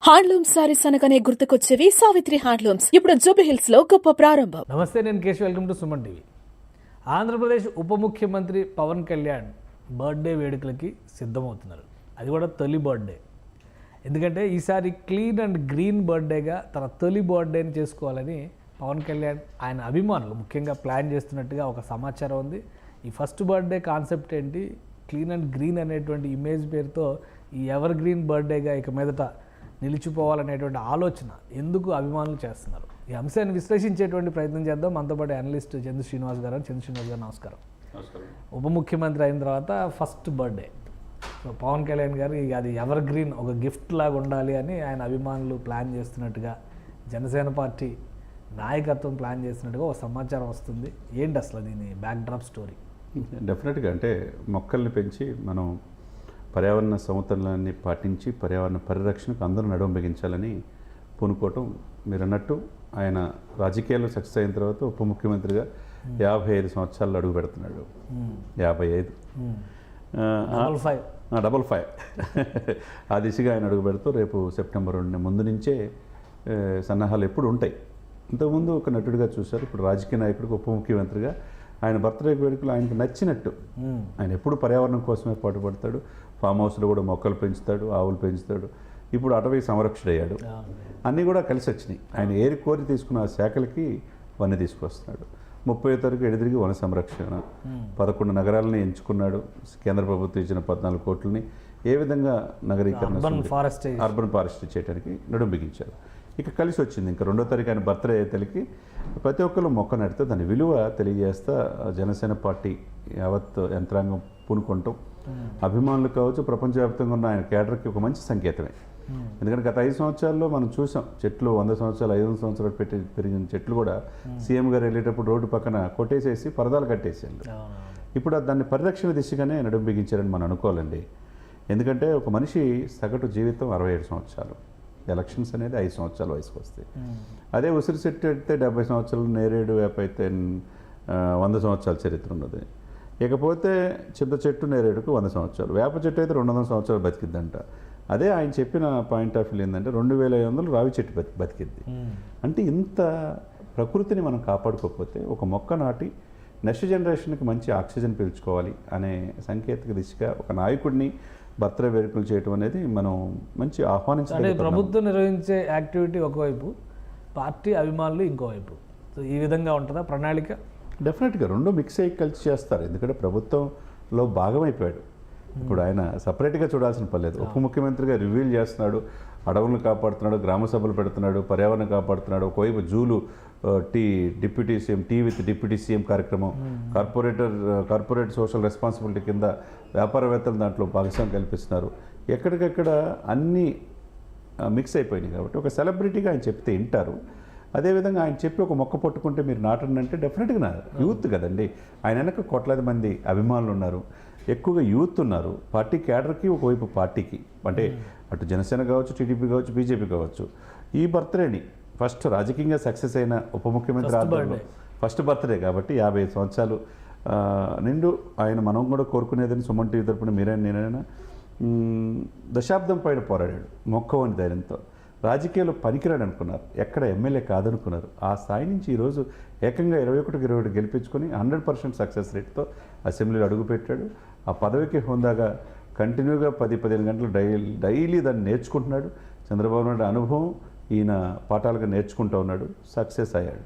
Handloom saris అనగానే గుర్తుకొచ్చేవి Savitri handlooms. ఇప్పుడు జూబ్లీహిల్స్ లో గొప్ప ప్రారంభం. నమస్తే, నేను Keshav. Welcome to Suman TV. Andhra Pradesh ఉప ముఖ్యమంత్రి పవన్ కళ్యాణ్ బర్త్డే వేడుకలకి సిద్ధమవుతున్నారు. అది కూడా తొలి బర్త్డే. ఎందుకంటే ఈసారి క్లీన్ అండ్ గ్రీన్ బర్త్డేగా తన తొలి బర్త్డేని చేసుకోవాలని పవన్ కళ్యాణ్ ఆయన అభిమానులు ముఖ్యంగా ప్లాన్ చేస్తున్నట్టుగా ఒక సమాచారం ఉంది. ఈ ఫస్ట్ బర్త్డే కాన్సెప్ట్ ఏంటి, క్లీన్ అండ్ గ్రీన్ అనేటువంటి ఇమేజ్ పేరుతో ఈ ఎవర్ గ్రీన్ బర్త్డేగా ఇక మీదట నిలిచిపోవాలనేటువంటి ఆలోచన ఎందుకు అభిమానులు చేస్తున్నారు, ఈ అంశాన్ని విశ్లేషించేటువంటి ప్రయత్నం చేద్దాం. మనతో పాటు అనలిస్ట్ చంద్ర శ్రీనివాస్ గారు. నమస్కారం. ఉప ముఖ్యమంత్రి అయిన తర్వాత first birthday, so Pawan Kalyan గారు అది ఎవర్ గ్రీన్ ఒక గిఫ్ట్ లాగా ఉండాలి అని ఆయన అభిమానులు ప్లాన్ చేస్తున్నట్టుగా, జనసేన పార్టీ నాయకత్వం ప్లాన్ చేస్తున్నట్టుగా ఒక సమాచారం వస్తుంది. ఏంటి అసలు దీని బ్యాక్డ్రాప్ స్టోరీ? డెఫినెట్గా అంటే మొక్కల్ని పెంచి మనం పర్యావరణ సమతుల్యాన్ని పాటించి పర్యావరణ పరిరక్షణకు అందరూ నడుం బిగించాలని పూనుకోవటం. మీరు అన్నట్టు ఆయన రాజకీయాల్లో సక్సెస్ అయిన తర్వాత ఉప ముఖ్యమంత్రిగా 55 సంవత్సరాలు అడుగు పెడుతున్నాడు. 55 5 ఆ దిశగా ఆయన అడుగు పెడుతూ రేపు సెప్టెంబర్ 2 ముందు నుంచే సన్నాహాలు ఎప్పుడు ఉంటాయి. ఇంతకుముందు ఒక నటుడిగా చూశారు, ఇప్పుడు రాజకీయ నాయకుడికి ఉప ముఖ్యమంత్రిగా ఆయన బర్త్డే వేడుకలు ఆయనకు నచ్చినట్టు. ఆయన ఎప్పుడు పర్యావరణం కోసమే పాటుపడతాడు. ఫామ్ హౌస్లో కూడా మొక్కలు పెంచుతాడు, ఆవులు పెంచుతాడు. ఇప్పుడు అటవీ సంరక్షణ అయ్యాడు. అన్నీ కూడా కలిసి వచ్చినాయి. ఆయన ఏరి కోరి తీసుకున్న ఆ శాఖలకి వన్నీ తీసుకొస్తున్నాడు. 30వ తారీఖు ఎడిదిరిగి వన సంరక్షణ 11 నగరాలని ఎంచుకున్నాడు. కేంద్ర ప్రభుత్వం ఇచ్చిన 14 కోట్లని ఏ విధంగా నగరీకరణ అర్బన్ ఫారెస్ట్ చేయడానికి నడుం బిగించారు. ఇక కలిసి వచ్చింది. ఇంకా 2వ తారీఖు ఆయన బర్త్డే అయ్యేతలకి ప్రతి ఒక్కరు మొక్క నడితే దాని విలువ తెలియజేస్తా జనసేన పార్టీ యావత్ యంత్రాంగం పూనుకుంటాం. అభిమానులు కావచ్చు, ప్రపంచవ్యాప్తంగా ఉన్న ఆయన కేడర్కి ఒక మంచి సంకేతమే. ఎందుకంటే గత 5 సంవత్సరాల్లో మనం చూసాం, చెట్లు 100 సంవత్సరాలు 500 సంవత్సరాలు పెరిగిన చెట్లు కూడా సీఎం గారు వెళ్ళేటప్పుడు రోడ్డు పక్కన కొట్టేసేసి పరదాలు కట్టేసారు. ఇప్పుడు దాన్ని పరిరక్షణ దిశగానే నడుం బిగించారని మనం అనుకోవాలండి. ఎందుకంటే ఒక మనిషి సగటు జీవితం 67 సంవత్సరాలు. ఎలక్షన్స్ అనేది 5 సంవత్సరాల వయసుకు వస్తాయి. అదే ఉసిరి చెట్టు అయితే 70 సంవత్సరాలు, నేరేడు వేప అయితే 100 సంవత్సరాల చరిత్ర ఉన్నది. ఇకపోతే చింత చెట్టు నేరేడుకు 100 సంవత్సరాలు, వేప చెట్టు అయితే 200 సంవత్సరాలు బతికిద్దంట. అదే ఆయన చెప్పిన పాయింట్ ఆఫ్ వ్యూ ఏంటంటే 2500 రావి చెట్టు బతికిద్ది. అంటే ఇంత ప్రకృతిని మనం కాపాడుకోకపోతే ఒక మొక్క నాటి నెక్స్ట్ జనరేషన్కి మంచి ఆక్సిజన్ పీల్చుకోవాలి అనే సాంకేతిక దిశగా ఒక నాయకుడిని బర్త్డే వేడుకలు చేయటం అనేది మనం మంచి ఆహ్వానించాలి. ప్రభుత్వం నిర్వహించే యాక్టివిటీ ఒకవైపు, పార్టీ అభిమానులు ఇంకోవైపు. సో ఈ విధంగా ఉంటుందా ప్రణాళిక? డెఫినెట్గా రెండు మిక్స్ అయ్యి కలిసి చేస్తారు. ఎందుకంటే ప్రభుత్వంలో భాగమైపోయాడు. ఇప్పుడు ఆయన సపరేట్గా చూడాల్సిన పర్లేదు. ఉప ముఖ్యమంత్రిగా రివ్యూలు చేస్తున్నాడు, అడవులను కాపాడుతున్నాడు, గ్రామ సభలు పెడుతున్నాడు, పర్యావరణం కాపాడుతున్నాడు. ఒకవైపు జూలు deputy CM tea with deputy CM కార్యక్రమం, కార్పొరేట్ సోషల్ రెస్పాన్సిబిలిటీ కింద వ్యాపారవేత్తలు దాంట్లో భాగస్వామ్యం కల్పిస్తున్నారు. ఎక్కడికక్కడ అన్నీ మిక్స్ అయిపోయినాయి. కాబట్టి ఒక సెలబ్రిటీగా ఆయన చెప్తే వింటారు. అదేవిధంగా ఆయన చెప్పి ఒక మొక్క పట్టుకుంటే మీరు నాటండి అంటే డెఫినెట్గా యూత్ కదండి. ఆయన వెనక కోట్లాది మంది అభిమానులు ఉన్నారు, ఎక్కువగా యూత్ ఉన్నారు. పార్టీ క్యాడర్కి ఒకవైపు పార్టీకి, అంటే అటు జనసేన కావచ్చు, టీడీపీ కావచ్చు, బీజేపీ కావచ్చు. ఈ బర్త్డేని ఫస్ట్ రాజకీయంగా సక్సెస్ అయిన ఉప ముఖ్యమంత్రి ఆధ్వర్యంలో ఫస్ట్ బర్త్డే కాబట్టి 55 సంవత్సరాలు నిండు ఆయన మనం కూడా కోరుకునేదని సుమన్ టీవీ తరపున మీరైనా నేనైనా దశాబ్దం పైన పోరాడాడు మొక్కవని ధైర్యంతో. రాజకీయాలు పనికిరాడు అనుకున్నారు, ఎక్కడ ఎమ్మెల్యే కాదనుకున్నారు. ఆ స్థాయి నుంచి ఈరోజు ఏకంగా 21-22 గెలిపించుకొని 100% సక్సెస్ రేట్తో అసెంబ్లీలో అడుగుపెట్టాడు. ఆ పదవికి హోందాగా కంటిన్యూగా 10-15 గంటలు డైలీ దాన్ని నేర్చుకుంటున్నాడు. చంద్రబాబు నాయుడు అనుభవం ఈయన పాఠాలుగా నేర్చుకుంటూ ఉన్నాడు, సక్సెస్ అయ్యాడు.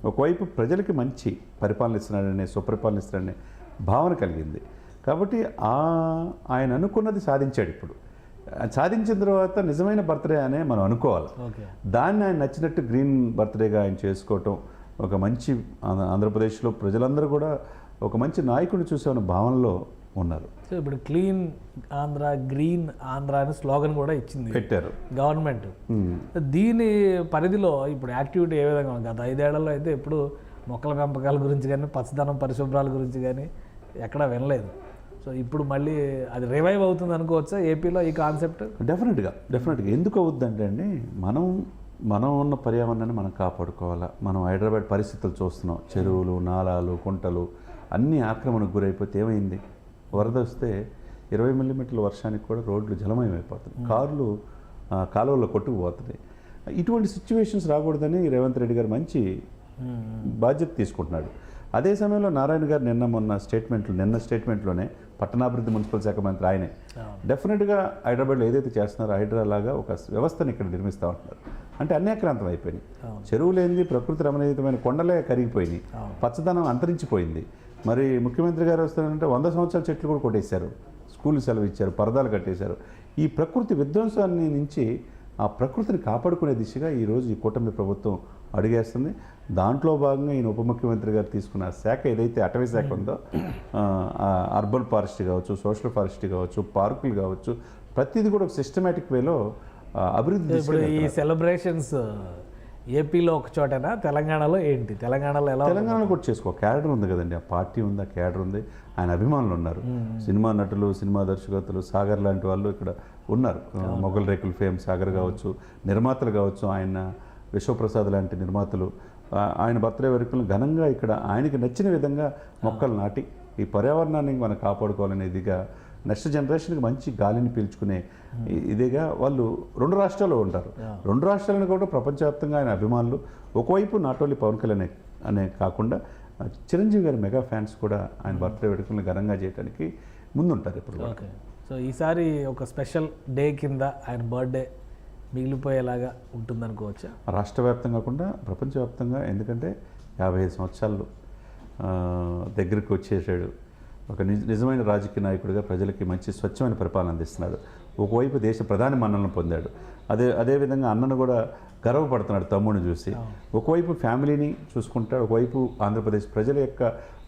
ఒకవైపు ప్రజలకి మంచి పరిపాలన ఇస్తున్నాడనే, సుపరిపాలన ఇస్తున్నాడనే భావన కలిగింది. కాబట్టి ఆయన అనుకున్నది సాధించాడు. ఇప్పుడు సాధించిన తర్వాత నిజమైన బర్త్డే అనే మనం అనుకోవాలి. దాన్ని ఆయన నచ్చినట్టు గ్రీన్ బర్త్డేగా ఆయన చేసుకోవటం ఒక మంచి, ఆంధ్రప్రదేశ్లో ప్రజలందరూ కూడా ఒక మంచి నాయకుడిని చూసే భావనలో ఉన్నారు. సో ఇప్పుడు క్లీన్ ఆంధ్ర, గ్రీన్ ఆంధ్ర అనే స్లోగన్ కూడా ఇచ్చింది, పెట్టారు గవర్నమెంట్. దీని పరిధిలో ఇప్పుడు యాక్టివిటీ ఏ విధంగా ఉంది? గత 5 ఏళ్లలో అయితే ఎప్పుడు మొక్కల పెంపకాల గురించి కానీ, పచ్చదనం పరిశుభ్రాల గురించి కానీ ఎక్కడా వినలేదు. సో ఇప్పుడు మళ్ళీ అది రివైవ్ అవుతుంది అనుకోవచ్చా ఏపీలో ఈ కాన్సెప్ట్? డెఫినెట్గా ఎందుకు అవుద్దంటే అండి, మనం ఉన్న పర్యావరణాన్ని మనం కాపాడుకోవాలా. మనం హైదరాబాద్ పరిస్థితులు చూస్తున్నాం. చెరువులు, నాలాలు, కుంటలు అన్నీ ఆక్రమణకు గురైపోతే ఏమైంది? వరద వస్తే 20 మిల్లీమీటర్ల వర్షానికి కూడా రోడ్లు జలమయమైపోతుంది. కార్లు కాలువల్లో కొట్టుకుపోతుంది. ఇటువంటి సిచ్యువేషన్స్ రాకూడదని రేవంత్ రెడ్డి గారు మంచి బాధ్యత తీసుకుంటున్నాడు. అదే సమయంలో నారాయణ గారు నిన్న స్టేట్మెంట్లోనే పట్టణాభివృద్ధి మున్సిపల్ శాఖ మంత్రి ఆయనే డెఫినెట్గా హైదరాబాద్లో ఏదైతే చేస్తున్నారో హైడ్రా లాగా ఒక వ్యవస్థను ఇక్కడ నిర్మిస్తూ ఉంటున్నారు. అంటే అన్యాక్రాంతం అయిపోయినాయి. చెరువులు ఏంది, ప్రకృతి రమణీయమైన కొండలే కరిగిపోయినాయి, పచ్చదనం అంతరించిపోయింది. మరి ముఖ్యమంత్రి గారు వస్తారంటే 100 సంవత్సరాల చెట్లు కూడా కొట్టేశారు, స్కూల్ సెలవు ఇచ్చారు, పరదాలు కట్టేశారు. ఈ ప్రకృతి విధ్వంసాన్ని నుంచి ఆ ప్రకృతిని కాపాడుకునే దిశగా ఈరోజు ఈ కూటమి ప్రభుత్వం అడుగేస్తుంది. దాంట్లో భాగంగా ఈయన ఉప ముఖ్యమంత్రి గారు తీసుకున్న శాఖ ఏదైతే అటవీ శాఖ ఉందో, అర్బన్ ఫారెస్ట్రీ కావచ్చు, సోషల్ ఫారెస్ట్రీ కావచ్చు, పార్కులు కావచ్చు, ప్రతిదీ కూడా ఒక సిస్టమేటిక్ వేలో అభివృద్ధి. ఇప్పుడు ఈ సెలబ్రేషన్స్ ఏపీలో ఒక చోటనా, తెలంగాణలో ఏంటి? తెలంగాణలో ఎలా? తెలంగాణలో కూడా చేసుకో క్యాడర్ ఉంది కదండి, ఆ పార్టీ ఉంది, ఆ క్యాడర్ ఉంది, ఆయన అభిమానులు ఉన్నారు, సినిమా నటులు, సినిమా దర్శకత్తులు, సాగర్ లాంటి వాళ్ళు ఇక్కడ ఉన్నారు. మొగల్ రేకుల్ ఫేమ్ సాగర్ కావచ్చు, నిర్మాతలు కావచ్చు, ఆయన విశ్వప్రసాద్ లాంటి నిర్మాతలు ఆయన బర్త్డే వేడుకలను ఘనంగా ఇక్కడ ఆయనకి నచ్చిన విధంగా మొక్కలు నాటి ఈ పర్యావరణాన్ని మనం కాపాడుకోవాలనే ఇదిగా నెక్స్ట్ జనరేషన్కి మంచి గాలిని పీల్చుకునే ఇదిగా వాళ్ళు 2 రాష్ట్రాల్లో ఉంటారు. 2 రాష్ట్రాలను కూడా ప్రపంచవ్యాప్తంగా ఆయన అభిమానులు. ఒకవైపు నాట్ ఓన్లీ పవన్ కళ్యాణ్ అనే కాకుండా చిరంజీవి గారి మెగా ఫ్యాన్స్ కూడా ఆయన బర్త్డే వేడుకలను ఘనంగా చేయడానికి ముందుంటారు ఇప్పుడు. ఓకే, సో ఈసారి ఒక స్పెషల్ డే కింద ఆయన బర్త్డే మిగిలిపోయేలాగా ఉంటుందనుకోవచ్చా? రాష్ట్ర వ్యాప్తంగా కాకుండా ప్రపంచవ్యాప్తంగా. ఎందుకంటే 55 సంవత్సరాలు దగ్గరికి వచ్చేసాడు. ఒక నిజమైన రాజకీయ నాయకుడిగా ప్రజలకి మంచి స్వచ్ఛమైన పరిపాలన అందిస్తున్నాడు. ఒకవైపు దేశ ప్రధాని మన్ననలు పొందాడు, అదేవిధంగా అన్నను కూడా గర్వపడుతున్నాడు తమ్ముడిని చూసి. ఒకవైపు ఫ్యామిలీని చూసుకుంటాడు, ఒకవైపు ఆంధ్రప్రదేశ్ ప్రజల యొక్క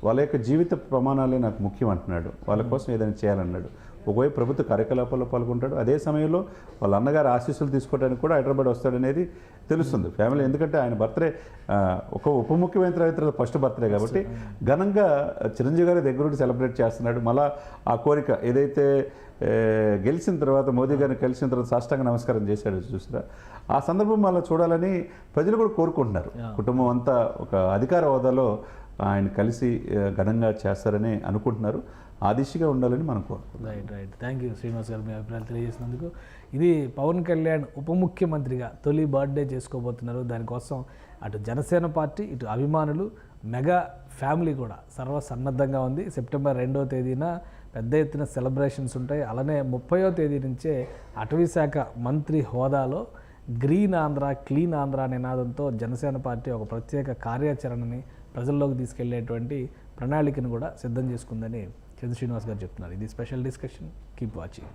వాళ్ళ యొక్క జీవిత ప్రమాణాలే నాకు ముఖ్యం అంటున్నాడు, వాళ్ళ కోసం ఏదైనా చేయాలన్నాడు. ఒకవైపు ప్రభుత్వ కార్యకలాపాల్లో పాల్గొంటాడు, అదే సమయంలో వాళ్ళ అన్నగారి ఆశీస్సులు తీసుకోవడానికి కూడా హైదరాబాద్ వస్తాడనేది తెలుస్తుంది ఫ్యామిలీ. ఎందుకంటే ఆయన బర్త్డే ఒక ఉప ముఖ్యమంత్రి అయితే ఫస్ట్ బర్త్డే కాబట్టి ఘనంగా చిరంజీవి గారి దగ్గరుండి సెలబ్రేట్ చేస్తున్నాడు. మళ్ళా ఆ కోరిక ఏదైతే గెలిచిన తర్వాత మోదీ గారిని కలిసిన తర్వాత సాష్టాంగ నమస్కారం చేశాడు చూసారా, ఆ సందర్భం మళ్ళీ చూడాలని ప్రజలు కూడా కోరుకుంటున్నారు. కుటుంబం అంతా ఒక అధికార హోదాలో ఆయన కలిసి ఘనంగా చేస్తారని అనుకుంటున్నారు. ఆ దిశగా ఉండాలని మనం కోరుకుంటున్నాం. రైట్. థ్యాంక్ యూ శ్రీనివాస్ గారు, మీ అభిప్రాయాలు తెలియజేసినందుకు. ఇది పవన్ కళ్యాణ్ ఉప ముఖ్యమంత్రిగా తొలి బర్త్డే చేసుకోబోతున్నారు. దానికోసం అటు జనసేన పార్టీ, ఇటు అభిమానులు, మెగా ఫ్యామిలీ కూడా సర్వసన్నద్ధంగా ఉంది. సెప్టెంబర్ 2వ తేదీన పెద్ద ఎత్తున సెలబ్రేషన్స్ ఉంటాయి. అలానే 30వ తేదీ నుంచే అటవీ శాఖ మంత్రి హోదాలో గ్రీన్ ఆంధ్ర, క్లీన్ ఆంధ్ర నినాదంతో జనసేన పార్టీ ఒక ప్రత్యేక కార్యాచరణని ప్రజల్లోకి తీసుకెళ్లేటువంటి ప్రణాళికను కూడా సిద్ధం చేసుకుందని చంద్ర శ్రీనివాస్ గారు చెప్తున్నారు. ఇది స్పెషల్ డిస్కషన్. Keep watching.